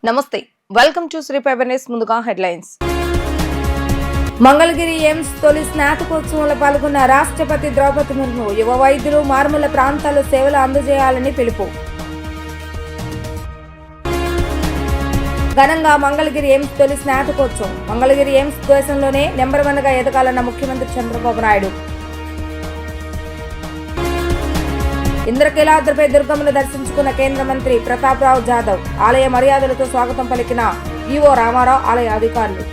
నమస్తే welcome to Shri పేపర్నెస్. ముందుగా headlines. Mangalagiri AIIMS తొలి స్నాతకోత్సవంలో పాల్గొన్న రాష్ట్రపతి ద్రౌపది ముర్ము యువ వైద్యులు మారుమూల ప్రాంతాల్లో సేవలు అందజేయాలని పిలుపు. ఘనంగా మంగళగిరి ఎయిమ్స్ తొలి స్నాతకోత్సవం. మంగళగిరి ఎయిమ్స్ దేశంలోనే నెంబర్ 1 గా ఎదగాలన్న ముఖ్యమంత్రి చంద్రబాబు నాయుడు. ఇంద్రకీలాద్రిపై దుర్గమ్మను దర్శించుకున్న కేంద్ర మంత్రి ప్రతాప్రావు జాదవ్. ఆలయ మర్యాదలతో స్వాగతం పలికిన ఈవో రామారావు, ఆలయ అధికారులు.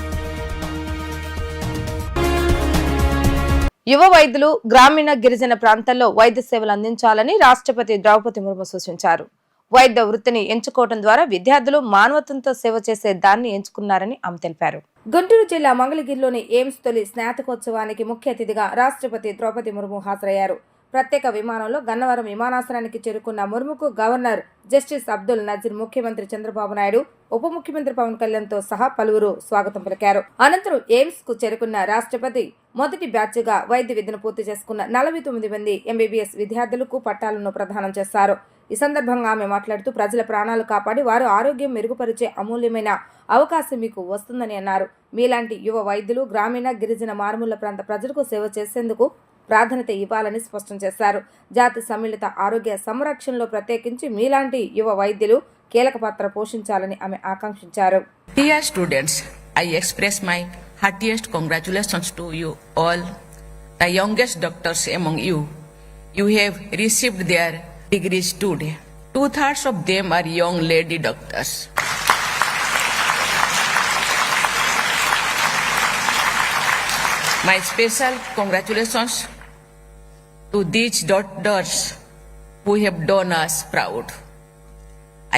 యువ వైద్యులు గ్రామీణ గిరిజన ప్రాంతాల్లో వైద్య సేవలు అందించాలని రాష్ట్రపతి ద్రౌపది ముర్ము సూచించారు. వైద్య వృత్తిని ఎంచుకోవడం ద్వారా విద్యార్థులు మానవత్వంతో సేవ చేసే దాన్ని ఎంచుకున్నారని ఆమె తెలిపారు. గుంటూరు జిల్లా మంగళగిరిలోని ఎయిమ్స్ తొలి స్నాతకోత్సవానికి ముఖ్య అతిథిగా రాష్ట్రపతి ద్రౌపది ముర్ము హాజరయ్యారు. ప్రత్యేక విమానంలో గన్నవరం విమానాశ్రయానికి చేరుకున్న ముర్ముకు గవర్నర్ జస్టిస్ అబ్దుల్ నజీర్, ముఖ్యమంత్రి చంద్రబాబు నాయుడు, ఉప ముఖ్యమంత్రి పవన్ కళ్యాణ్ తో సహా పలువురు స్వాగతం పలికారు. అనంతరం ఎయిమ్స్ కు చేరుకున్న రాష్ట్రపతి మొదటి బ్యాచ్ గా వైద్య విద్యను పూర్తి చేసుకున్న 49 మంది ఎంబీబీఎస్ విద్యార్థులకు పట్టాలను ప్రదానం చేశారు. ఈ సందర్భంగా ఆమె మాట్లాడుతూ ప్రజల ప్రాణాలు కాపాడి వారు ఆరోగ్యం మెరుగుపరిచే అమూల్యమైన అవకాశం మీకు వస్తుందని అన్నారు. మీలాంటి యువ వైద్యులు గ్రామీణ గిరిజన మారుమూల ప్రాంత ప్రజలకు సేవ చేసేందుకు ప్రాధాన్యత ఇవ్వాలని స్పష్టం చేశారు. జాతి సమ్మిళిత ఆరోగ్య సంరక్షణలో ప్రత్యేకించి మీలాంటి యువ వైద్యులు కీలక పాత్ర పోషించాలని ఆమె ఆకాంక్షించారు. Dear students, I express my heartiest congratulations to you all, the youngest doctors among you. You have received their degrees today. 2/3 of them are young lady doctors. My special congratulations to these doctors who have done us proud.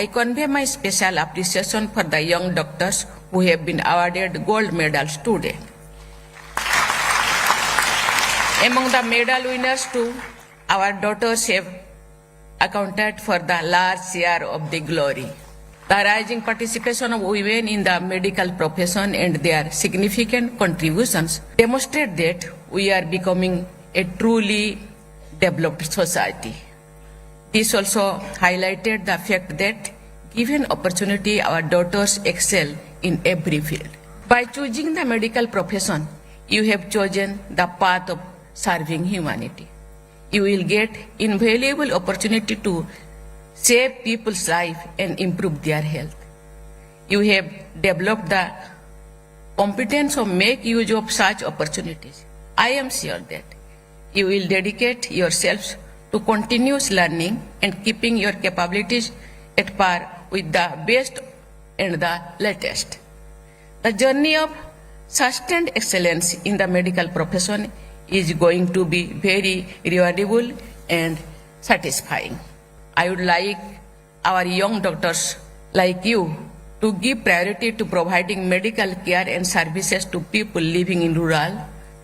I convey my special appreciation for the young doctors who have been awarded gold medals today. Among the medal winners too, our daughters have accounted for the large share of the glory. The rising participation of women in the medical profession and their significant contributions demonstrate that we are becoming a truly developed society. This also highlighted the fact that given opportunity, our daughters excel in every field. By choosing the medical profession, you have chosen the path of serving humanity. You will get invaluable opportunity to save people's life and improve their health. You have developed the competence of make use of such opportunities. I am sure that you will dedicate yourselves to continuous learning and keeping your capabilities at par with the best and the latest. The journey of sustained excellence in the medical profession is going to be very rewardable and satisfying. I would like our young doctors like you to give priority to providing medical care and services to people living in rural,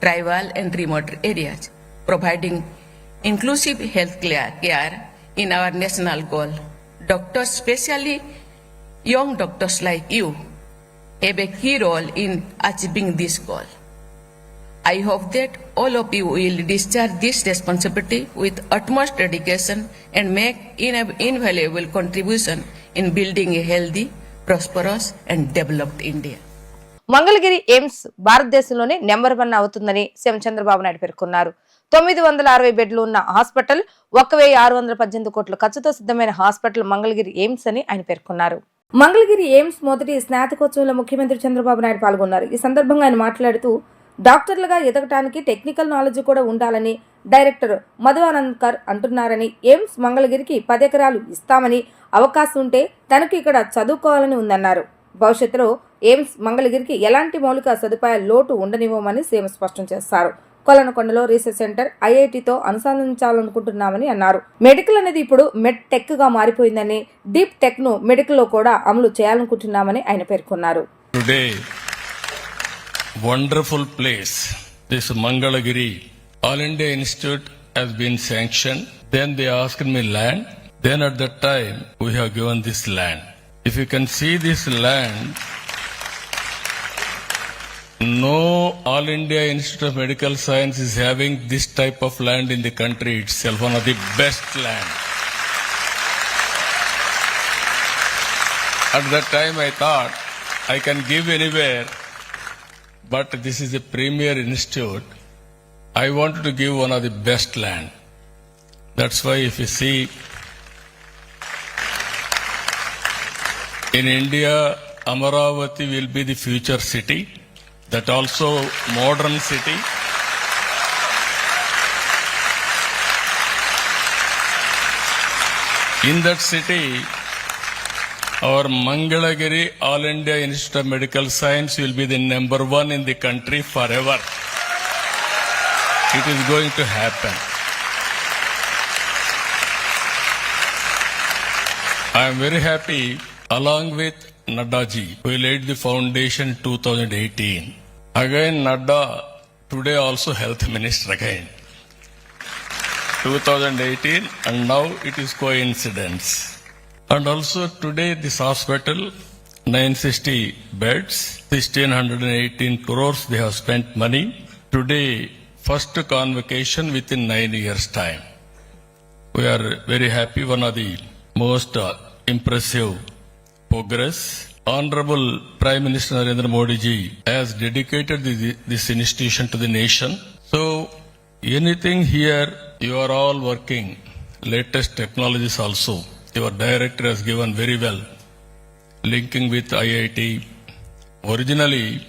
tribal and remote areas, providing inclusive health care in our national goal. Doctors, especially young doctors like you, have a key role in achieving this goal. I hope that all of you will discharge this responsibility with utmost dedication and make invaluable contribution in building a healthy, prosperous and developed India. Mangalagiri AIIMS భారతదేశంలోనే number 1 అవుతుందని CM Chandrababu Naidu పేర్కొన్నారు. 960 బెడ్లు ఉన్న hospital, 1618 కోట్ల ఖర్చుతో సిద్ధమైన hospital Mangalagiri AIIMS అని ఆయన పేర్కొన్నారు. మంగళగిరి ఎయిమ్స్ మొదటి స్నాతకోత్సవంలో ముఖ్యమంత్రి చంద్రబాబు నాయుడు పాల్గొన్నారు. ఈ సందర్భంగా ఆయన మాట్లాడుతూ డాక్టర్లుగా ఎదగటానికి టెక్నికల్ నాలెడ్జ్ కూడా ఉండాలని డైరెక్టర్ మధువానంద్కర్ అంటున్నారని, ఎయిమ్స్ మంగళగిరికి 10 ఎకరాలు ఇస్తామని, అవకాశం ఉంటే తనకు ఇక్కడ చదువుకోవాలని ఉందన్నారు. భవిష్యత్తులో ఎయిమ్స్ మంగళగిరికి ఎలాంటి మౌలిక సదుపాయాల లోటు ఉండనివ్వమని సీఎం స్పష్టం చేశారు. కొలనకొండలో రీసెర్చ్ సెంటర్ ఐఐటితో అనుసంధానించాలనుకుంటున్నామని అన్నారు. మెడికల్ అనేది ఇప్పుడు మెడ్ టెక్ గా మారిపోయిందని, డీప్ టెక్ ను మెడికల్ లో కూడా అమలు చేయాలనుకుంటున్నామని ఆయన పేర్కొన్నారు. Wonderful place, this Mangalagiri. All India Institute has been sanctioned. Then they asked me land. Then at that time we have given this land. If you can see this land, no All India Institute of Medical Science is having this type of land in the country itself, one of the best land. At that time I thought I can give anywhere, but this is a premier institute. I wanted to give one of the best land. That's why if you see in India, Amaravati will be the future city, that also modern city. In that city, our Mangalagiri All India Institute of Medical Science will be the number one in the country forever. It is going to happen. I am very happy along with Nadda ji, who laid the foundation 2018. Again Nadda, today also health minister again. 2018 and now it is coincidence. And also today this hospital, 960 beds, 1618 crores they have spent money. Today, first convocation within 9 years time. We are very happy, one of the most impressive progress. Honorable Prime Minister Narendra Modi ji has dedicated this institution to the nation. So anything here, you are all working, latest technologies also. Your director has given very well, linking with IIT. Originally,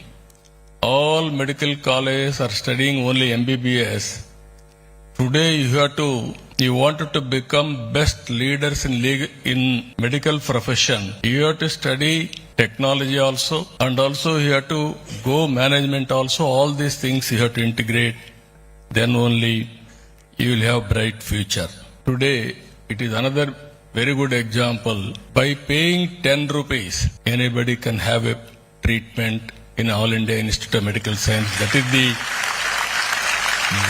all medical colleges are studying only MBBS. Today you wanted to become best leaders in medical profession. You have to study technology also, and also you have to go management also. All these things you have to integrate. Then only you will have bright future. Today, it is another very good example. By paying 10 rupees, anybody can have a treatment in All India Institute of Medical Science. That is the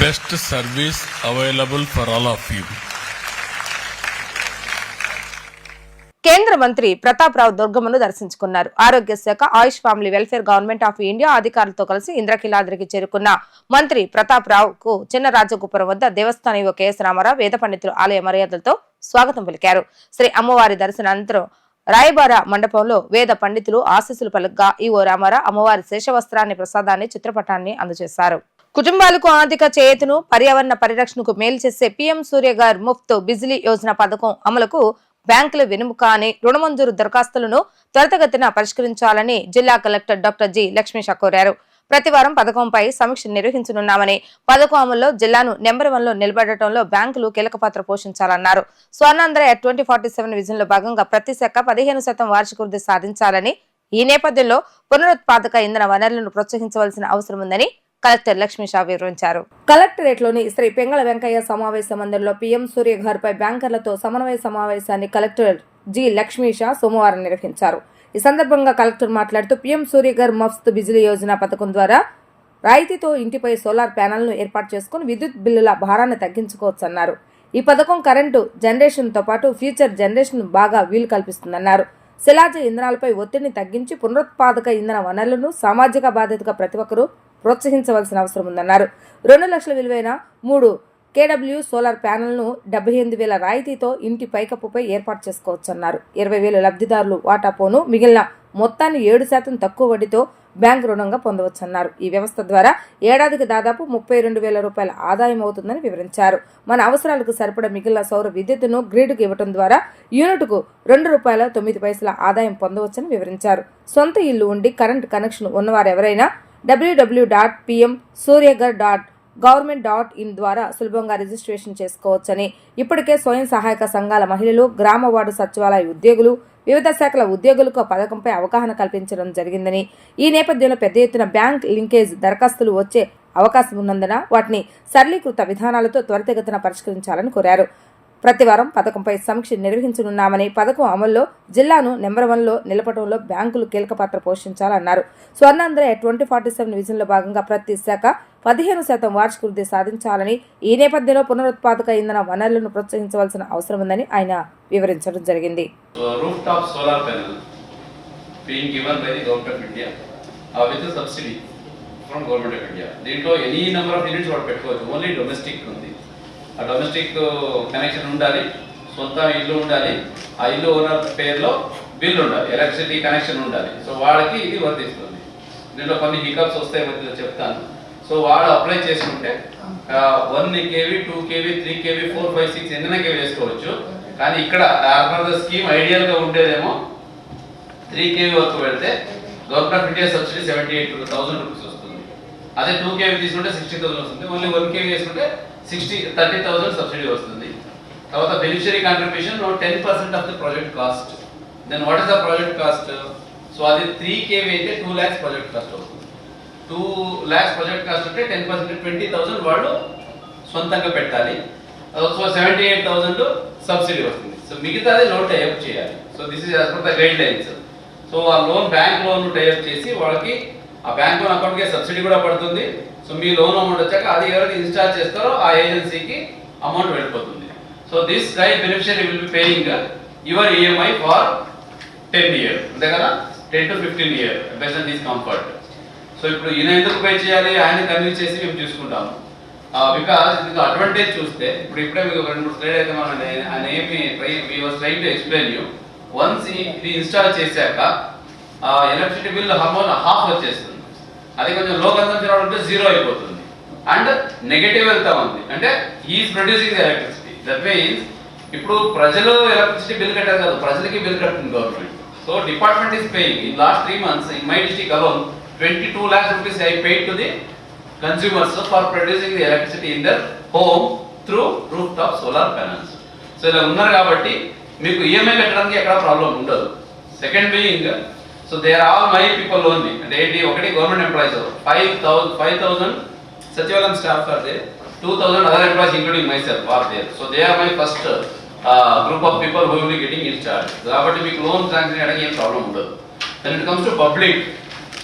best service available for all of you. కేంద్ర మంత్రి ప్రతాప్ రావు దుర్గమ్మను దర్శించుకున్నారు. ఆరోగ్య శాఖ, AYUSH family welfare, government of India అధికారులతో కలిసి ఇంద్రకీలాద్రికి చేరుకున్న మంత్రి ప్రతాప్ రావుకు చిన్నరాజగోపురం వద్ద దేవస్థాన ఈవో కెఎస్ రామారావు, వేద పండితులు ఆలయ మర్యాదలతో స్వాగతం పలికారు. శ్రీ అమ్మవారి దర్శనానంతరం రాయబార మండపంలో వేద పండితులు ఆశీస్సులు పలుకగా ఈవో రామారావు అమ్మవారి శేషవస్త్రాన్ని, ప్రసాదాన్ని, చిత్రపటాన్ని అందజేశారు. కుటుంబాలకు ఆర్థిక చేయూతను, పర్యావరణ పరిరక్షణకు మేలు చేసే పీఎం సూర్యఘర్ ముఫ్త్ బిజిలీ యోజన పథకం అమలుకు బ్యాంకుల వెనుముక అని రుణ మంజూరు దరఖాస్తులను త్వరితగతిన పరిష్కరించాలని జిల్లా కలెక్టర్ డాక్టర్ జి లక్ష్మీష కోరారు. ప్రతివారం పథకంపై సమీక్ష నిర్వహించనున్నామని, పథకం అమల్లో జిల్లాను నెంబర్ 1లో నిలబెట్టడంలో బ్యాంకులు కీలక పాత్ర పోషించాలన్నారు. స్వర్ణాంధ్ర 2047 విజన్ లో భాగంగా ప్రతి శాఖ 15% వార్షిక వృద్ధి సాధించాలని, ఈ నేపథ్యంలో పునరుత్పాదక ఇంధన వనరులను ప్రోత్సహించవలసిన అవసరం ఉందని కలెక్టర్ లక్ష్మీషా వివరించారు. కలెక్టరేట్ లోని శ్రీ పెంగళ వెంకయ్య సమావేశ మందిరంలో పీఎం సూర్యఘర్ పై బ్యాంకర్లతో సమన్వయ సమావేశాన్ని కలెక్టర్ జి లక్ష్మీషా సోమవారం నిర్వహించారు. ఈ సందర్భంగా కలెక్టర్ మాట్లాడుతూ పీఎం సూర్యఘర్ ముఫ్త్ బిజిలీ యోజన పథకం ద్వారా రాయితీతో ఇంటిపై సోలార్ ప్యానెల్ను ఏర్పాటు చేసుకుని విద్యుత్ బిల్లుల భారాన్ని తగ్గించుకోవచ్చన్నారు. ఈ పథకం కరెంటు జనరేషన్ తో పాటు ఫ్యూచర్ జనరేషన్ బాగా వీలు కల్పిస్తుందన్నారు. శిలాజ ఇంధనాలపై ఒత్తిడిని తగ్గించి పునరుత్పాదక ఇంధన వనరులను సామాజిక బాధ్యతగా ప్రతి ఒక్కరూ ప్రోత్సహించవలసిన అవసరం ఉందన్నారు. 2 లక్షల విలువైన 3 KW సోలార్ ప్యానెల్ను 78,000 రాయితీతో ఇంటి పైకప్పుపై ఏర్పాటు చేసుకోవచ్చన్నారు. 20,000 లబ్ధిదారులు వాటా పోను మిగిలిన మొత్తాన్ని 7% తక్కువ వడ్డీతో బ్యాంకు రుణంగా పొందవచ్చన్నారు. ఈ వ్యవస్థ ద్వారా ఏడాదికి దాదాపు 32,000 రూపాయల ఆదాయం అవుతుందని వివరించారు. మన అవసరాలకు సరిపడ మిగిలిన సౌర విద్యుత్తును గ్రిడ్కు ఇవ్వడం ద్వారా యూనిట్కు ₹2.09 ఆదాయం పొందవచ్చని వివరించారు. సొంత ఇల్లు ఉండి కరెంట్ కనెక్షన్ ఉన్నవారు ఎవరైనా www.pmsuryaghar.government.in ద్వారా సులభంగా రిజిస్ట్రేషన్ చేసుకోవచ్చని, ఇప్పటికే స్వయం సహాయక సంఘాల మహిళలు, గ్రామ వార్డు సచివాలయ ఉద్యోగులు, వివిధ శాఖల ఉద్యోగులకు పథకంపై అవగాహన కల్పించడం జరిగిందని, ఈ నేపథ్యంలో పెద్ద ఎత్తున బ్యాంక్ లింకేజ్ దరఖాస్తులు వచ్చే అవకాశం ఉన్నందున వాటిని సరళీకృత విధానాలతో త్వరితగతిన పరిష్కరించాలని కోరారు. ప్రతివారం పథకంపై సమీక్ష నిర్వహించనున్నామని, పథకం అమల్లో జిల్లాను నెంబర్ 1లో నిలపడంలో బ్యాంకులు కీలక పాత్ర పోషించాలన్నారు. స్వర్ణాంధ్ర 2047 విజన్లో భాగంగా ప్రతి శాఖ 15% వార్షిక వృద్ధి సాధించాలని, ఈ నేపథ్యంలో పునరుత్పాదక ఇంధన వనరులను ప్రోత్సహించవలసిన అవసరం ఉందని ఆయన వివరించడం జరిగింది. ఆ డొమెస్టిక్ కనెక్షన్ ఉండాలి, సొంత ఇల్లు ఉండాలి, ఆ ఇల్లు ఓనర్ పేరులో బిల్ ఉండాలి, ఎలక్ట్రిసిటీ కనెక్షన్ ఉండాలి. సో వాళ్ళకి ఇది వర్తిస్తుంది. దీంట్లో కొన్ని హికప్స్ వస్తాయి, మధ్యలో చెప్తాను. సో వాడు అప్లై చేసుకుంటే 1 kV, 2 kV, 3 kV, 4, 5, 6 ఎన్నైనా కేవీ వేసుకోవచ్చు. కానీ ఇక్కడ స్కీమ్ ఐడియల్గా ఉండేదేమో 3 kV వరకు వెళ్తే government of India subsidy 78,000 rupees వస్తుంది. అదే 2 kV తీసుకుంటే 60,000 వస్తుంది. ఓన్లీ 1 kV వేసుకుంటే 30,000 సబ్సిడీ వస్తుంది. తర్వాత beneficiary contribution 10% of the project cost. Then what is the project cost? So అది 3 kV అయితే 2 lakhs ప్రాజెక్ట్ కాస్ట్ అవుతుంది. 2 lakhs ప్రాజెక్ట్ కాస్ట్ అంటే 10% 20,000 వాళ్ళు సొంతంగా పెట్టాలి. సో 78,000 సబ్సిడీ వస్తుంది. సో మిగతాది లోన్ టైఅప్ చేయాలి. So this is as per the guide lines. So ఆ లోన్ బ్యాంక్ లోన్ టైఅప్ చేసి వాళ్ళకి ఆ బ్యాంక్ లోన్ అకౌంట్కి సబ్సిడీ కూడా పడుతుంది. సో మీ లోన్ అమౌంట్ వచ్చాక అది ఎవరైతే ఇన్స్టాల్ చేస్తారో ఆ ఏజెన్సీకి అమౌంట్ వెళ్ళిపోతుంది. So this guide beneficiary will be paying your EMI for 10 years, అంతే కదా, 10 to 15 years based on this comfort. So ఇప్పుడు ఈయన ఎందుకు పే చేయాలి, ఆయన కన్విన్స్ చేసి మేము చూసుకుంటాము. బికాస్ ఇది అడ్వాంటేజ్ చూస్తే ఇప్పుడే మీకు 2-3 స్లైడ్ అయితే మనం ఆయన ఏమి trying to explain you. Once ఇది ఇన్స్టాల్ చేశాక ఎలక్ట్రిసిటీ బిల్ హాఫ్ వచ్చేస్తుంది. అది కొంచెం లో కన్సంప్షన్ ఉంటే 0 అయిపోతుంది. అండ్ నెగటివ్ వెళ్తా ఉంది, అంటే he is producing the electricity. That means ఇప్పుడు ప్రజలు ఎలక్ట్రిసిటీ బిల్ కట్టారు కదా, ప్రజలకి బిల్ కట్టింది government. So department is paying. In last 3 months in my district alone 22 lakhs rupees I paid to the consumers for producing the electricity in their home through rooftop solar panels. So ఇలా ఉన్నారు కాబట్టి మీకు EMI కట్టడానికి ఎక్కడ problem ఉండదు. Second being, so they are all my people only. అంటే ఏంటి, ఒకటి government employees 5,000 Sachivalayam staff are there, 2,000 other employees including myself are there. So they are my first group of people who will be getting installed. కాబట్టి మీకు loan sanction చేయడానికి ఏం problem ఉండదు. Then it comes to public.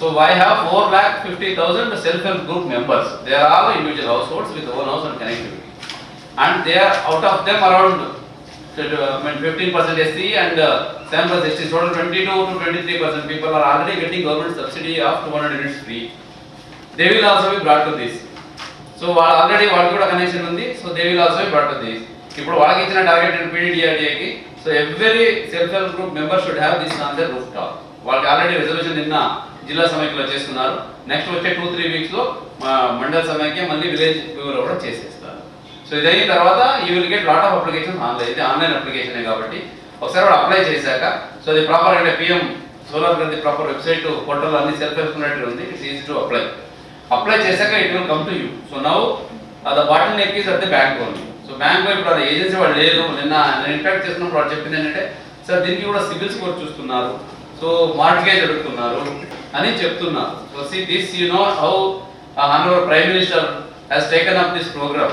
So I have 4,50,000 self-help group members. They are all individual households with own house and connectivity. And they are out of them around 15% SC and 7% ST. Total 22 to 23% people are already getting government subsidy of 200 units free. They will also be brought to this. So already వాళ్ళకి కూడా connection ఉంది. So they will also be brought to this. ఇప్పుడు వాళ్ళకి ఇచ్చిన target PDDRDAకి. So every self-help group member should have this on their rooftop. వాళ్ళకి already reservation నిన్న జిల్లా సమైక్యలో చేస్తున్నారు. నెక్స్ట్ వచ్చే 2-3 weeks లో మండల సమైక్య మళ్ళీ విలేజ్ బ్యూరో కూడా చేసేస్తారు. సో ఇది అయిన తర్వాత you will get lot of application online. ఇది ఆన్లైన్ అప్లికేషనే కాబట్టి ఒకసారి కూడా అప్లై చేశాక, సో అది ప్రాపర్ అంటే PM సోలార్ గ్రది ప్రాపర్ వెబ్సైట్ పోర్టల్ అన్ని సెల్ఫ్ హెల్ప్ ఉంది. ఇట్స్ ఈజీ టు అప్లై చేశాక it will come to you. So now the bottleneck is at the bank only. So bank ఇప్పుడు అది agency వాళ్ళు లేదు. నిన్న ఇంటరాక్ట్ చేసినప్పుడు వాళ్ళు చెప్పింది ఏంటంటే, సార్ దీనికి కూడా సిబిల్ స్కోర్ చూస్తున్నారు, సో మార్ట్గేజ్ అడుగుతున్నారు అని చెప్తున్నారు. So see this you know how honorable Prime Minister has taken up this program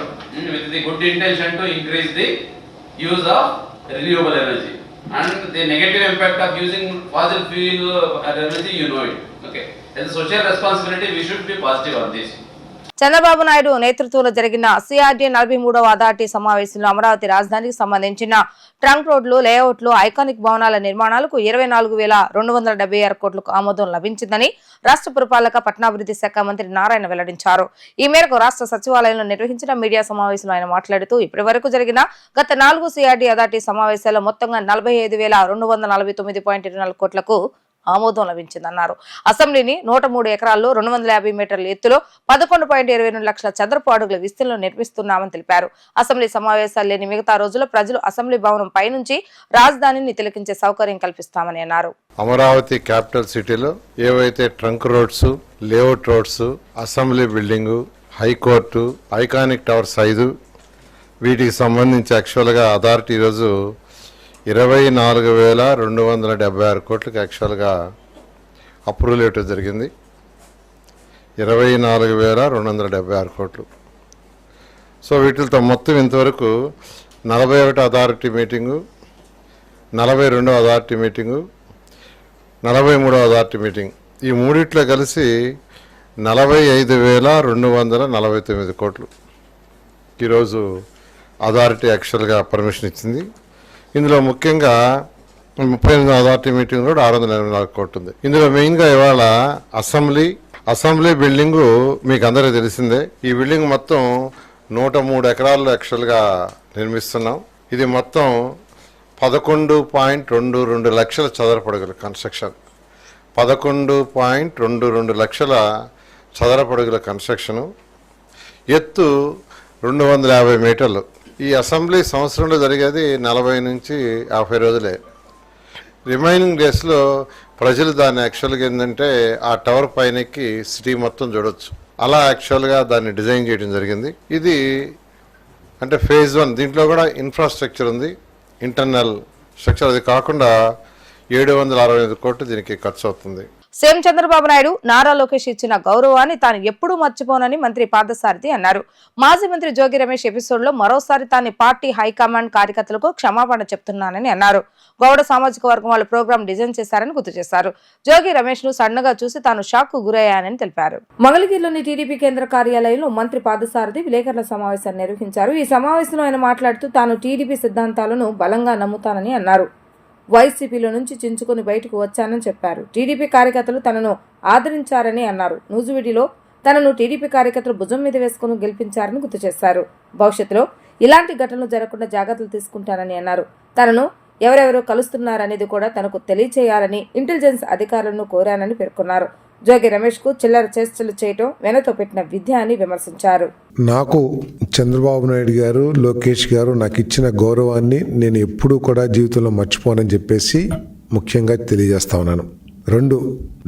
with the good intention to increase the use of renewable energy and the negative impact of using fossil fuel energy, you know it. Okay, as a social responsibility we should be positive on this. Chandrababu Naidu నేతృత్వంలో జరిగిన CRDA 43వ authority సమావేశంలో అమరావతి రాజధానికి సంబంధించిన trunk రోడ్లు, లేఅవుట్లు, iconic భవనాల నిర్మాణాలకు 24,276 కోట్లకు ఆమోదం లభించిందని రాష్ట్ర పురపాలక పట్టణాభివృద్ధి శాఖ మంత్రి నారాయణ వెల్లడించారు. ఈ మేరకు రాష్ట్ర సచివాలయంలో నిర్వహించిన మీడియా సమావేశంలో ఆయన మాట్లాడుతూ, ఇప్పటి వరకు జరిగిన గత 4 CRDA అథారిటీ సమావేశాల్లో మొత్తంగా 45,249.24 కోట్లకు ఆమోదం లభించిందన్నారు. అసెంబ్లీని 103 ఎకరాల్లో 250 మీటర్ల ఎత్తులో 11.22 లక్షల చదరపు అడుగుల విస్తీర్ణంలో నిర్మిస్తున్నామని తెలిపారు. అసెంబ్లీ సమావేశాలు లేని మిగతా రోజుల్లో ప్రజలు అసెంబ్లీ భవనం పైనుంచి రాజధానిని తిలకించే సౌకర్యం కల్పిస్తామని అన్నారు. అమరావతి క్యాపిటల్ సిటీలో ఏవైతే trunk roads, layout roads, assembly building, high court, iconic towers 5 వీటికి సంబంధించి యాక్చువల్గా అథారిటీ ఈరోజు 24,276 కోట్లకు యాక్చువల్గా అప్రూవల్ ఇవ్వటం జరిగింది. 24,276 కోట్లు. సో వీటితో మొత్తం ఇంతవరకు 41 authority meeting, 42 authority meeting, 43 authority meeting, ఈ మూడిట్లో కలిసి 45,249 కోట్లు ఈరోజు అథారిటీ యాక్చువల్గా పర్మిషన్ ఇచ్చింది. ఇందులో ముఖ్యంగా 38 అథారిటీ మీటింగ్ కూడా 684 కోట్లు ఉంది. ఇందులో మెయిన్గా ఇవాళ అసెంబ్లీ బిల్డింగు మీకు అందరికీ తెలిసిందే. ఈ బిల్డింగ్ మొత్తం 103 ఎకరాల్లో యాక్చువల్గా నిర్మిస్తున్నాం. ఇది మొత్తం 11.22 లక్షల చదరపడుగుల కన్స్ట్రక్షన్, 11.22 లక్షల చదరపడుగుల కన్స్ట్రక్షను, ఎత్తు 250 మీటర్లు. ఈ అసెంబ్లీ సంవత్సరంలో జరిగేది 40 నుంచి 50 రోజులే. రిమైనింగ్ డేస్లో ప్రజలు దాన్ని యాక్చువల్గా ఏంటంటే ఆ టవర్ పైనకి సిటీ మొత్తం చూడొచ్చు. అలా యాక్చువల్గా దాన్ని డిజైన్ చేయడం జరిగింది. ఇది అంటే ఫేజ్ 1. దీంట్లో కూడా ఇన్ఫ్రాస్ట్రక్చర్ ఉంది, ఇంటర్నల్ స్ట్రక్చర్. అది కాకుండా 765 కోట్లు దీనికి ఖర్చు అవుతుంది. సీఎం చంద్రబాబు నాయుడు నారా లోకేష్ ఇచ్చిన గౌరవాన్ని తాను ఎప్పుడూ మర్చిపోనని మంత్రి పార్థసారథి అన్నారు. మాజీ మంత్రి జోగి రమేష్ ఎపిసోడ్ లో మరోసారి తాను పార్టీ హైకమాండ్ కార్యకర్తలకు క్షమాపణ చెప్తున్నానని అన్నారు. గౌడ సామాజిక వర్గం వాళ్ళు ప్రోగ్రాం డిజైన్ చేశారని గుర్తు చేశారు. జోగి రమేష్ ను సన్నగా చూసి తాను షాక్ కు గురయ్యానని తెలిపారు. మంగళగిరిలోని టీడీపీ కేంద్ర కార్యాలయంలో మంత్రి పార్థసారథి విలేకరుల సమావేశాన్ని నిర్వహించారు. ఈ సమావేశంలో ఆయన మాట్లాడుతూ తాను టీడీపీ సిద్ధాంతాలను బలంగా నమ్ముతానని అన్నారు. వైసీపీలో నుంచి చించుకుని బయటకు వచ్చానని చెప్పారు. టీడీపీ కార్యకర్తలు తనను ఆదరించారని అన్నారు. నూజివీడిలో తనను టీడీపీ కార్యకర్తలు భుజం మీద వేసుకుని గెలిపించారని గుర్తు చేశారు. భవిష్యత్తులో ఇలాంటి ఘటనలు జరగకుండా జాగ్రత్తలు తీసుకుంటానని అన్నారు. తనను ఎవరెవరో కలుస్తున్నారనేది కూడా తనకు తెలియచేయాలని ఇంటెలిజెన్స్ అధికారులను కోరానని పేర్కొన్నారు. జోగి రమేష్ కు చిల్లర చేష్టలు చేయటం వెనతో పెట్టిన విద్య అని విమర్శించారు. నాకు చంద్రబాబు నాయుడు గారు, లోకేష్ గారు నాకు ఇచ్చిన గౌరవాన్ని నేను ఎప్పుడూ కూడా జీవితంలో మర్చిపోనని చెప్పేసి ముఖ్యంగా తెలియజేస్తా ఉన్నాను. 2,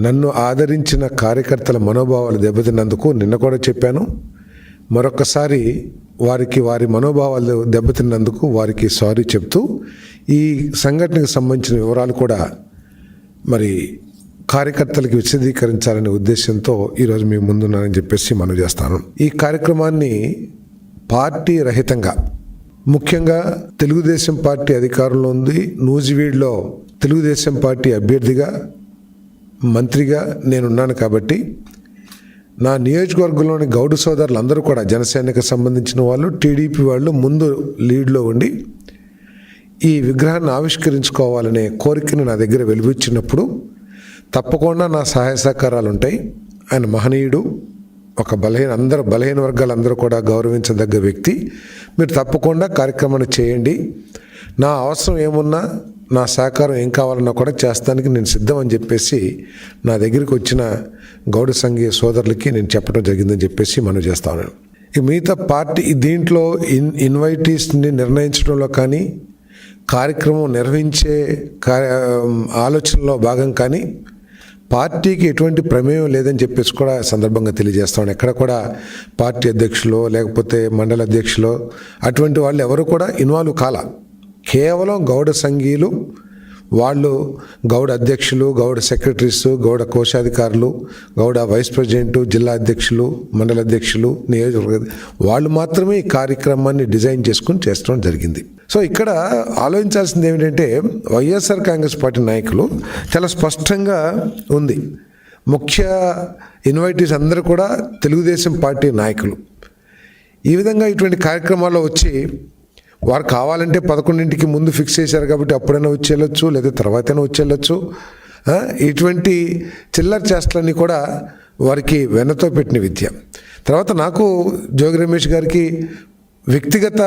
నన్ను ఆదరించిన కార్యకర్తల మనోభావాలు దెబ్బతిన్నందుకు నిన్న కూడా చెప్పాను. మరొకసారి వారి మనోభావాలు దెబ్బతిన్నందుకు వారికి సారీ చెప్తూ ఈ సంఘటనకు సంబంధించిన వివరాలు కూడా మరి కార్యకర్తలకు విశదీకరించాలనే ఉద్దేశంతో ఈరోజు మీ ముందున్నానని చెప్పేసి మనం చేస్తాను. ఈ కార్యక్రమాన్ని పార్టీ రహితంగా, ముఖ్యంగా తెలుగుదేశం పార్టీ అధికారంలో ఉంది. నూజివీడ్లో తెలుగుదేశం పార్టీ అభ్యర్థిగా, మంత్రిగా నేనున్నాను కాబట్టి నా నియోజకవర్గంలోని గౌడు సోదరులు అందరూ కూడా జనసేనకు సంబంధించిన వాళ్ళు, టీడీపీ వాళ్ళు ముందు లీడ్లో ఉండి ఈ విగ్రహాన్ని ఆవిష్కరించుకోవాలనే కోరికను నా దగ్గర వెలువచ్చినప్పుడు తప్పకుండా నా సహాయ సహకారాలు ఉంటాయి. ఆయన మహనీయుడు, ఒక బలహీన వర్గాలందరూ కూడా గౌరవించదగ్గ వ్యక్తి. మీరు తప్పకుండా కార్యక్రమాన్ని చేయండి. నా అవసరం ఏమున్నా, నా సహకారం ఏం కావాలన్నా కూడా చేస్తానికి నేను సిద్ధం అని చెప్పేసి నా దగ్గరికి వచ్చిన గౌడ సంఘీయ సోదరులకి నేను చెప్పడం జరిగిందని చెప్పేసి మనం చేస్తా ఉన్నాను. ఇక మిగతా పార్టీ దీంట్లో ఇన్వైటీస్ని నిర్ణయించడంలో కానీ, కార్యక్రమం నిర్వహించే ఆలోచనలో భాగం కానీ పార్టీకి ఎటువంటి ప్రమేయం లేదని చెప్పేసి కూడా సందర్భంగా తెలియజేస్తాను. ఎక్కడ కూడా పార్టీ అధ్యక్షులు లేకపోతే మండల అధ్యక్షులు అటువంటి వాళ్ళు ఎవరు కూడా ఇన్వాల్వ్ కాల. కేవలం గౌడ సంఘీయులు, వాళ్ళు గౌడ అధ్యక్షులు, గౌడ సెక్రటరీస్, గౌడ కోశాధికారులు, గౌడ వైస్ ప్రెసిడెంట్, జిల్లా అధ్యక్షులు, మండల అధ్యక్షులు, నియోజకవర్గ వాళ్ళు మాత్రమే ఈ కార్యక్రమాన్ని డిజైన్ చేసుకుని చేస్తడం జరిగింది. సో ఇక్కడ ఆలోచించాల్సింది ఏమిటంటే వైఎస్ఆర్ కాంగ్రెస్ పార్టీ నాయకులు చాలా స్పష్టంగా ఉంది. ముఖ్య ఇన్వైటీస్ అందరూ కూడా తెలుగుదేశం పార్టీ నాయకులు. ఈ విధంగా ఇటువంటి కార్యక్రమాల్లో వచ్చి వారు కావాలంటే 11ంటికి ముందు ఫిక్స్ చేశారు కాబట్టి అప్పుడైనా వచ్చేయచ్చు, లేదా తర్వాతైనా వచ్చేయచ్చు. ఇటువంటి చిల్లర చేష్టలన్నీ కూడా వారికి వెన్నతో పెట్టిన విద్య. తర్వాత నాకు జోగి రమేష్ గారికి వ్యక్తిగత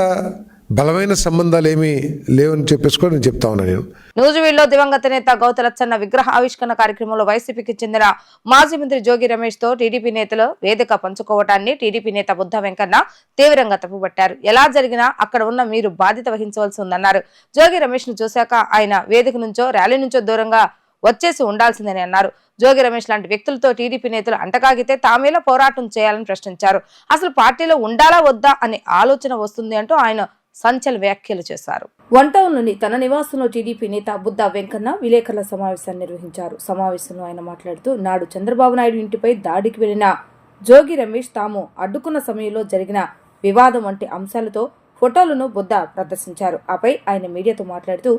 బలమైన సంబంధాలు ఏమీ లేవని చెప్పేసి కూడా నేను చెప్తా ఉన్నాను. నేను నూజివీడ్లో దివంగత నేత గౌతు లచ్చన్న విగ్రహ ఆవిష్కరణ కార్యక్రమంలో వైసీపీకి చెందిన మాజీ మంత్రి జోగి రమేష్ తో టీడీపీ నేతలు వేదిక పంచుకోవటాన్ని టీడీపీ నేత బుద్ధ వెంకన్న తీవ్రంగా తప్పుపట్టారు. ఎలా జరిగినా అక్కడ ఉన్న మీరు బాధ్యత వహించవలసి ఉందన్నారు. జోగి రమేష్ ను చూశాక ఆయన వేదిక నుంచో ర్యాలీ నుంచో దూరంగా వచ్చేసి ఉండాల్సిందని అన్నారు. జోగి రమేష్ లాంటి వ్యక్తులతో టీడీపీ నేతలు అంటకాగితే తామేలా పోరాటం చేయాలని ప్రశ్నించారు. అసలు పార్టీలో ఉండాలా వద్దా అనే ఆలోచన వస్తుంది అంటూ ఆయన సంచల వ్యాఖ్యలు చేశారు. వన్ టౌన్ నుండి తన నివాసంలో టీడీపీ నేత బుద్ధ వెంకన్న విలేకరుల సమావేశాన్ని నిర్వహించారు. సమావేశంలో ఆయన మాట్లాడుతూ నాడు చంద్రబాబు నాయుడు ఇంటిపై దాడికి వెళ్లిన జోగి రమేష్ తాము అడ్డుకున్న సమయంలో జరిగిన వివాదం వంటి అంశాలతో ఫోటోలను బుద్ధ ప్రదర్శించారు. ఆపై ఆయన మీడియాతో మాట్లాడుతూ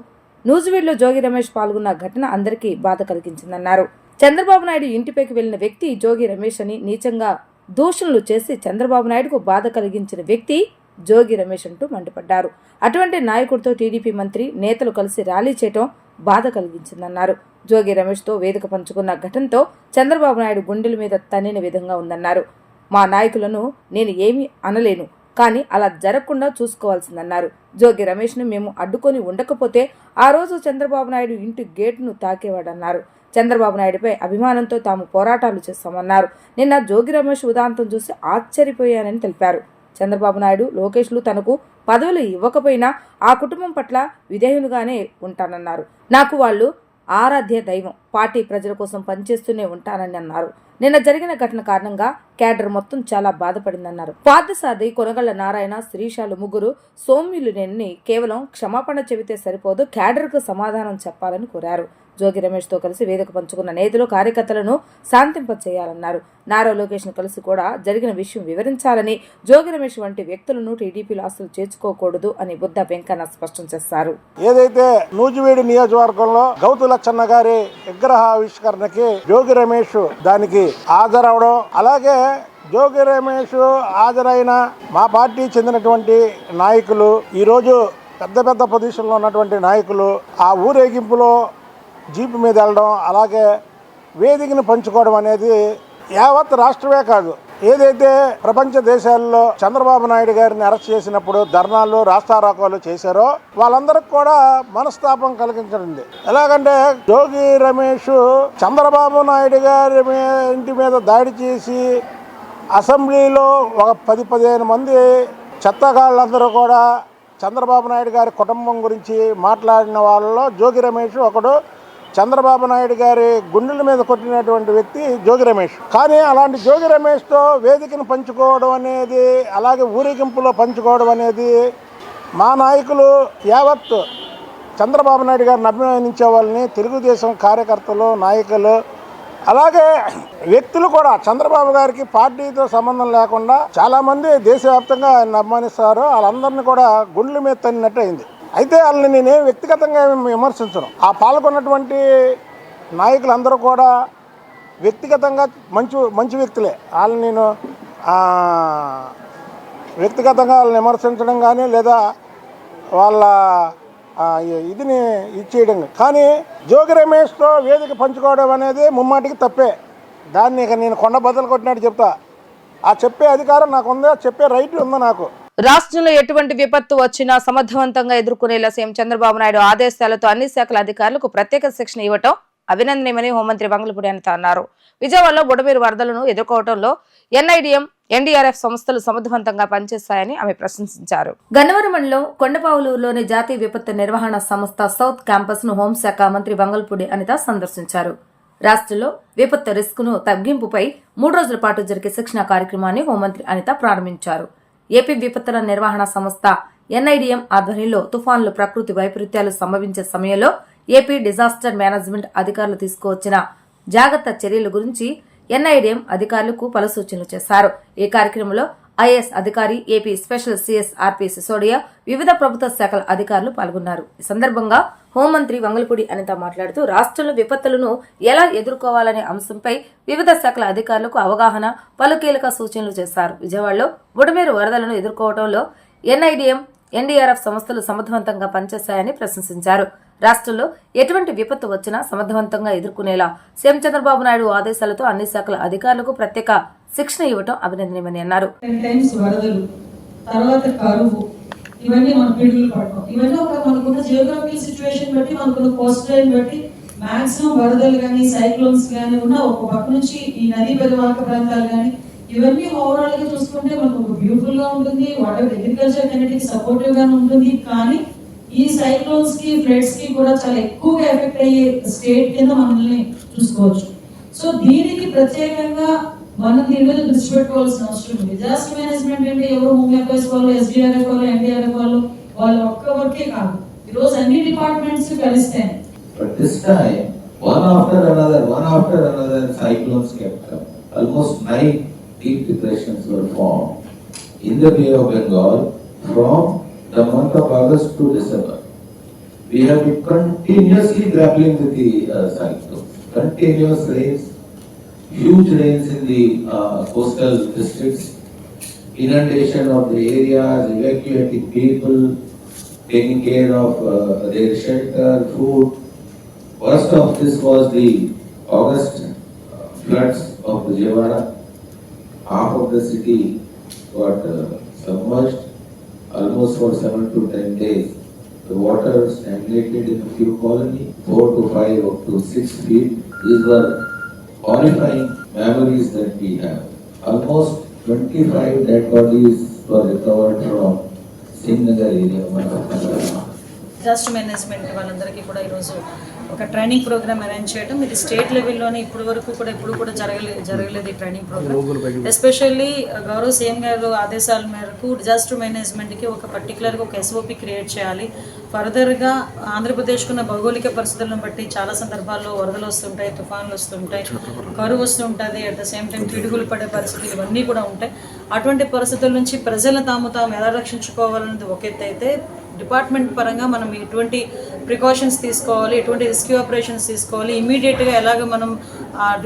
నూజివీడ్లో జోగి రమేష్ పాల్గొన్న ఘటన అందరికీ బాధ కలిగించిందన్నారు. చంద్రబాబు నాయుడు ఇంటిపైకి వెళ్లిన వ్యక్తి జోగి రమేష్ అని నీచంగా దూషణలు చేసి చంద్రబాబు నాయుడుకు బాధ కలిగించిన వ్యక్తి జోగి రమేష్ అంటూ మండిపడ్డారు. అటువంటి నాయకుడితో టీడీపీ మంత్రి నేతలు కలిసి ర్యాలీ చేయటం బాధ కలిగించిందన్నారు. జోగి రమేష్ తో వేదిక పంచుకున్న ఘటనతో చంద్రబాబు నాయుడు గుండెల మీద తన్నిన విధంగా ఉందన్నారు. మా నాయకులను నేను ఏమీ అనలేను, కానీ అలా జరగకుండా చూసుకోవాల్సిందన్నారు. జోగి రమేష్ను మేము అడ్డుకొని ఉండకపోతే ఆ రోజు చంద్రబాబు నాయుడు ఇంటి గేటును తాకేవాడన్నారు. చంద్రబాబు నాయుడుపై అభిమానంతో తాము పోరాటాలు చేస్తామన్నారు. నిన్న జోగి రమేష్ ఉదాంతం చూసి ఆశ్చర్యపోయానని తెలిపారు. చంద్రబాబు నాయుడు, లోకేష్లు తనకు పదవులు ఇవ్వకపోయినా ఆ కుటుంబం పట్ల విధేయునిగానే ఉంటానన్నారు. నాకు వాళ్ళు ఆరాధ్య దైవం, పార్టీ ప్రజల కోసం పనిచేస్తూనే ఉంటానని అన్నారు. నిన్న జరిగిన ఘటన కారణంగా క్యాడర్ మొత్తం చాలా బాధపడిందన్నారు. పార్థసారథి, కొనగళ్ల నారాయణ, శ్రీశాలు ముగ్గురు సౌమ్యులుని కేవలం క్షమాపణ చెబితే సరిపోదు, క్యాడర్కు సమాధానం చెప్పాలని కోరారు. జోగి రమేష్తో కలిసి వేదిక పంచుకున్న నేతలు, కార్యకర్తలను శాంతింపచేయాలన్నారు. నారా లోకేష్ను కలిసి కూడా జరిగిన విషయం వివరించాలని, జోగి రమేష్ వంటి వ్యక్తులను టీడీపీలో అసలు చేర్చుకోకూడదు అని బుద్ధ వెంకన్న స్పష్టం చేశారు. ఏదైతే నూజివీడు నియోజకవర్గంలో గౌతు లచ్చన్న గారి విగ్రహ ఆవిష్కరణకి జోగి రమేష్ దానికి హాజరవడం, అలాగే జోగి రమేష్ హాజరైన మా పార్టీ చెందినటువంటి నాయకులు, ఈరోజు పెద్ద పెద్ద పొజిషన్లో ఉన్నటువంటి నాయకులు ఆ ఊరేగింపులో జీపు మీద వెళ్ళడం, అలాగే వేదికను పంచుకోవడం అనేది యావత్ రాష్ట్రమే కాదు, ఏదైతే ప్రపంచ దేశాల్లో చంద్రబాబు నాయుడు గారిని అరెస్ట్ చేసినప్పుడు ధర్నాలు, రాస్తారోకోలు చేశారో వాళ్ళందరికి కూడా మనస్తాపం కలిగించండి. ఎలాగంటే జోగి రమేష్ చంద్రబాబు నాయుడు గారి ఇంటి మీద దాడి చేసి అసెంబ్లీలో ఒక 10-15 మంది చెత్తగాళ్ళందరూ కూడా చంద్రబాబు నాయుడు గారి కుటుంబం గురించి మాట్లాడిన వాళ్ళలో జోగి రమేష్ ఒకడు. చంద్రబాబు నాయుడు గారి గుండెల మీద కొట్టినటువంటి వ్యక్తి జోగి రమేష్. కానీ అలాంటి జోగి రమేష్తో వేదికను పంచుకోవడం అనేది, అలాగే ఊరేగింపులో పంచుకోవడం అనేది మా నాయకులు యావత్ చంద్రబాబు నాయుడు గారిని అభిమానించే వాళ్ళని, తెలుగుదేశం కార్యకర్తలు, నాయకులు, అలాగే వ్యక్తులు కూడా చంద్రబాబు గారికి పార్టీతో సంబంధం లేకుండా చాలామంది దేశవ్యాప్తంగా ఆయన అభిమానిస్తారు. వాళ్ళందరినీ కూడా గుండెల మీద తన్నినట్టు అయింది. అయితే వాళ్ళని నేనేం వ్యక్తిగతంగా విమర్శించను. ఆ పాల్గొన్నటువంటి నాయకులందరూ కూడా వ్యక్తిగతంగా మంచి వ్యక్తులే. వాళ్ళని నేను వ్యక్తిగతంగా వాళ్ళని విమర్శించడం కానీ, లేదా వాళ్ళ ఇదిని ఇచ్చేయడం కానీ, జోగి రమేష్తో వేదిక పంచుకోవడం అనేది ముమ్మాటికి తప్పే. దాన్ని ఇక నేను కొండ బద్దలు కొట్టినట్టు చెప్తా. ఆ చెప్పే అధికారం నాకు ఉంది, చెప్పే రైట్ ఉంది నాకు. రాష్ట్రంలో ఎటువంటి విపత్తు వచ్చినా సమర్థవంతంగా ఎదుర్కొనేలా సీఎం చంద్రబాబు నాయుడు ఆదేశాలతో అన్ని శాఖల అధికారులకు ప్రత్యేక శిక్షణ ఇవ్వటం అభినందనీయమని హోంమంత్రి వంగలపూడి అనిత అన్నారు. విజయవాడలో బుడమేరు వరదలను ఎదుర్కోవడంలో ఎన్ఐడిఎం, ఎన్డీఆర్ఎఫ్ సంస్థలు సమర్థవంతంగా పనిచేస్తాయని ఆమె ప్రశంసించారు. గన్నవరం మండలం కొండపావులూరులోని జాతీయ విపత్తు నిర్వహణ సంస్థ సౌత్ క్యాంపస్ ను హోంశాఖ మంత్రి వంగలపూడి అనిత సందర్శించారు. రాష్ట్రంలో విపత్తు రిస్క్ ను తగ్గింపుపై 3 రోజుల పాటు జరిగే శిక్షణ కార్యక్రమాన్ని హోంమంత్రి అనిత ప్రారంభించారు. ఏపీ విపత్తుల నిర్వహణ సంస్థ ఎన్ఐడిఎం ఆధ్వర్యంలో తుఫాన్లు, ప్రకృతి వైపరీత్యాలు సంభవించే సమయంలో ఏపీ డిజాస్టర్ మేనేజ్మెంట్ అధికారులు తీసుకువచ్చిన జాగ్రత్త చర్యల గురించి ఎన్ఐడిఎం అధికారులకు పలు సూచనలు చేశారు. ఈ కార్యక్రమంలో ఐఏఎస్ అధికారి, AP special CS RP Sisodia, వివిధ ప్రభుత్వ శాఖల అధికారులు పాల్గొన్నారు. ఈ సందర్భంగా హోంమంత్రి వంగలపూడి అనిత మాట్లాడుతూ రాష్ట్రంలో విపత్తులను ఎలా ఎదుర్కోవాలనే అంశంపై వివిధ శాఖల అధికారులకు అవగాహన, పలు కీలక సూచనలు చేశారు. విజయవాడలో బుడమేరు వరదలను ఎదుర్కోవడంలో ఎన్ఐడిఎం, ఎన్డీఆర్ఎఫ్ సంస్థలు సమర్థవంతంగా పనిచేశాయని ప్రశంసించారు. రాష్ట్రంలో ఎటువంటి విపత్తు వచ్చినా సమర్థవంతంగా ఎదుర్కొనేలా సీఎం చంద్రబాబు నాయుడు ఆదేశాలతో అన్ని శాఖల అధికారులకు ప్రత్యేక శిక్షణ ఇవ్వటం అభినందనీయమని అన్నారు. ఇవన్నీ మన పిడుగులు పడటం, ఇవన్నీ ఒక మనకున్న జియోగ్రఫికల్ సిచ్యువేషన్ బట్టి, మనకున్న కోస్ట్ లైన్ బట్టి మాక్సిమం వరదలు కానీ, సైక్లోన్స్ కానీ ఉన్న ఒక పక్క నుంచి ఈ నదీ పరివాహక ప్రాంతాలు కానీ, ఇవన్నీ ఓవరాల్ గా చూసుకుంటే మనకు ఒక బ్యూటిఫుల్ గా ఉంటుంది. వాట్ ఎవర్ అగ్రికల్చర్ కమ్యూనిటీకి సపోర్టివ్ గానే ఉంటుంది. కానీ ఈ సైక్లోన్స్ కి, ఫ్లడ్స్ కి కూడా చాలా ఎక్కువగా ఎఫెక్ట్ అయ్యే స్టేట్ కింద మనల్ని చూసుకోవచ్చు. సో దీనికి ప్రత్యేకంగా మనం దీని మీద దృష్టి పెట్టుకోవాల్సిన అవసరం ఉంది. డిజాస్టర్ మేనేజ్మెంట్ అంటే ఎవరు హోమ్ అఫైర్స్ వాళ్ళు, ఎస్డీఆర్ఎఫ్ వాళ్ళు, ఎన్డీఆర్ఎఫ్ వాళ్ళు ఒక్క వర్కే కాదు, ఈ రోజు అన్ని departments కలిస్తాయి. But this time, one after another cyclones kept up. Almost 9 deep depressions were formed in the Bay of Bengal from the month of August to December. We have been continuously grappling with the cyclones. Continuous rains, huge rains in the coastal districts, inundation of the areas, evacuating people, taking care of their shelter, food. Worst of this was the August floods of Vijayawada. Half of the city got submerged almost for 7 to 10 days. The water stagnated in a few colonies, 4 to 5 up to 6 feet. These were horrifying memories that we have. Almost 25 dead bodies were recovered from Srinagar area. Disaster management వాళ్ళందరికీ కూడా ఈరోజు ఒక training programme arrange చేయడం, ఇది state లెవెల్లోనే ఇప్పుడు వరకు కూడా ఎప్పుడు కూడా జరగలేదు ఈ ట్రైనింగ్ ప్రోగ్రామ్. ఎస్పెషల్లీ గౌరవ సీఎం గారు ఆదేశాల మేరకు డిజాస్టర్ మేనేజ్మెంట్కి ఒక పర్టికులర్గా ఒక ఎస్ఓపి క్రియేట్ చేయాలి. ఫర్దర్గా ఆంధ్రప్రదేశ్కున్న భౌగోళిక పరిస్థితులను బట్టి చాలా సందర్భాల్లో వరదలు వస్తుంటాయి, తుఫాన్లు వస్తుంటాయి, కరువు వస్తుంటుంది, అట్ ద సేమ్ టైం పిడుగులు పడే పరిస్థితులు ఇవన్నీ కూడా ఉంటాయి. అటువంటి పరిస్థితుల నుంచి ప్రజలను తాము ఎలా రక్షించుకోవాలనేది ఒక ఎత్తు అయితే, డిపార్ట్మెంట్ పరంగా మనం ఎటువంటి ప్రికాషన్స్ తీసుకోవాలి, ఎటువంటి రెస్క్యూ ఆపరేషన్స్ తీసుకోవాలి, ఇమీడియట్గా ఎలాగ మనం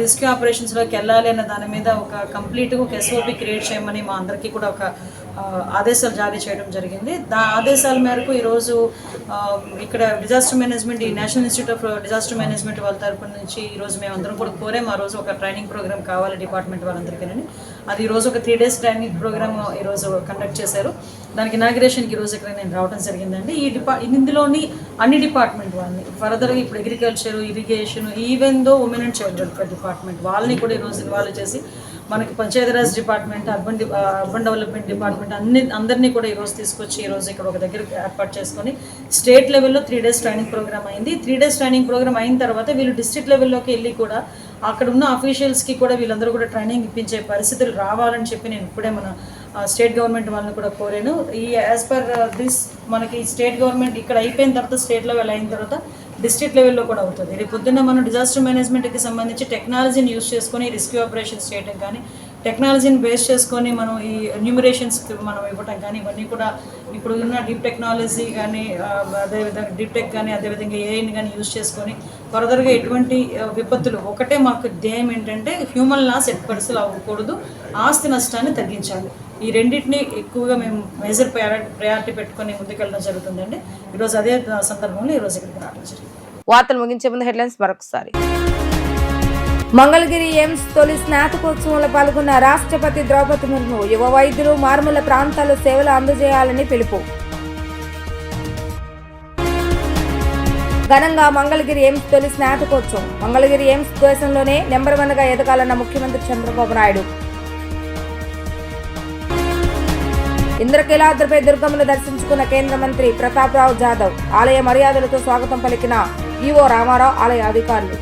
రెస్క్యూ ఆపరేషన్స్లోకి వెళ్ళాలి అనే దాని మీద ఒక కంప్లీట్గా ఒక ఎస్ఓపి క్రియేట్ చేయమని మా అందరికీ కూడా ఒక ఆదేశాలు జారీ చేయడం జరిగింది. ఆదేశాల మేరకు ఈరోజు ఇక్కడ డిజాస్టర్ మేనేజ్మెంట్, ఈ national institute of disaster management వాళ్ళ తరపు నుంచి ఈరోజు మేము అందరం కూడా కోరాము ఆ రోజు ఒక ట్రైనింగ్ ప్రోగ్రామ్ కావాలి డిపార్ట్మెంట్ వాళ్ళందరికీ. అది ఈరోజు ఒక 3 days ట్రైనింగ్ ప్రోగ్రామ్ ఈరోజు కండక్ట్ చేశారు. దానికి ఇనాగ్రేషన్కి ఈరోజు ఇక్కడ నేను రావడం జరిగిందండి. ఇందులోని అన్ని డిపార్ట్మెంట్ వాళ్ళని ఫర్దర్గా ఇప్పుడు agriculture, irrigation, even though women and child welfare department వాళ్ళని కూడా ఈరోజు ఇన్వాల్వ్ చేసి మనకి Panchayati Raj department, urban development department అందరినీ కూడా ఈరోజు తీసుకొచ్చి ఈరోజు ఇక్కడ ఒక దగ్గర ఏర్పాటు చేసుకొని స్టేట్ లెవెల్లో 3 days ట్రైనింగ్ ప్రోగ్రామ్ అయింది. 3 days ట్రైనింగ్ ప్రోగ్రామ్ అయిన తర్వాత వీళ్ళు డిస్ట్రిక్ట్ లెవెల్లోకి వెళ్ళి కూడా అక్కడ ఉన్న అఫీషియల్స్కి కూడా వీళ్ళందరూ కూడా ట్రైనింగ్ ఇప్పించే పరిస్థితులు రావాలని చెప్పి నేను ఇప్పుడే మన స్టేట్ గవర్నమెంట్ వాళ్ళని కూడా కోరాను. ఈ యాజ్ పర్ దిస్ మనకి స్టేట్ గవర్నమెంట్ ఇక్కడ అయిపోయిన తర్వాత స్టేట్ లెవెల్ అయిన తర్వాత డిస్ట్రిక్ట్ లెవెల్లో కూడా అవుతుంది. రేపు పొద్దున్న మనం డిజాస్టర్ మేనేజ్మెంట్కి సంబంధించి టెక్నాలజీని యూజ్ చేసుకొని రెస్క్యూ ఆపరేషన్స్ చేయడం కానీ, టెక్నాలజీని బేస్ చేసుకొని మనం ఈ న్యూమరేషన్స్కి మనం ఇవ్వటం కానీ, ఇవన్నీ కూడా ఇప్పుడు ఉన్న డీప్ టెక్నాలజీ కానీ, అదేవిధంగా డీప్ టెక్ కానీ, అదేవిధంగా ఏఐని కానీ యూజ్ చేసుకొని ఫర్దర్గా ఎటువంటి విపత్తులు, ఒకటే మాకు ధ్యేయం ఏంటంటే హ్యూమన్ లాస్ ఎట్టి పరిస్థితులు అవ్వకూడదు, ఆస్తి నష్టాన్ని తగ్గించాలి. ఈ రెండింటిని ఎక్కువగా మేము మేజర్ ప్రయారిటీ పెట్టుకొని ముందుకెళ్ళడం జరుగుతుందండి. ఈరోజు అదే సందర్భంలో ఈరోజు ఇక్కడికి రావడం జరిగింది. వార్తలు ముగించే ముందు హెడ్లైన్స్ మరొకసారి. మంగళగిరి ఎయిమ్స్ తొలి స్నాతకోత్సవంలో పాల్గొన్న రాష్ట్రపతి ద్రౌపది ముర్ము యువ వైద్యులు మారుమూల ప్రాంతాల్లో సేవలు అందజేయాలని పిలుపు. ఘనంగా మంగళగిరి ఎయిమ్స్ తొలి స్నాతకోత్సవం. మంగళగిరి ఎయిమ్స్ దేశంలోనే నెంబర్ 1గా ఎదగాలన్న ముఖ్యమంత్రి చంద్రబాబు నాయుడు. ఇంద్రకీలాద్రిపై దుర్గమ్మను దర్శించుకున్న కేంద్ర మంత్రి ప్రతాప్ రావు జాదవ్. ఆలయ మర్యాదలతో స్వాగతం పలికిన ఈవో రామారావు, ఆలయ అధికారులు.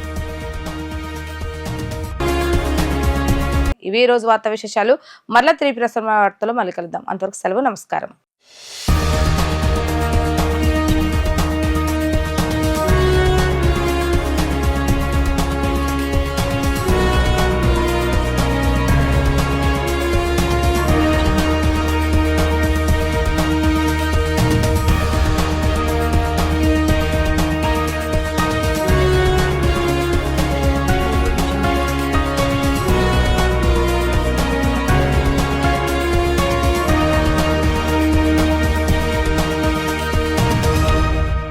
ఇవి రోజు వార్తా విశేషాలు. మరలా 3 ప్రసార వార్తలు మళ్ళీ కలుద్దాం. అంతవరకు సెలవు, నమస్కారం.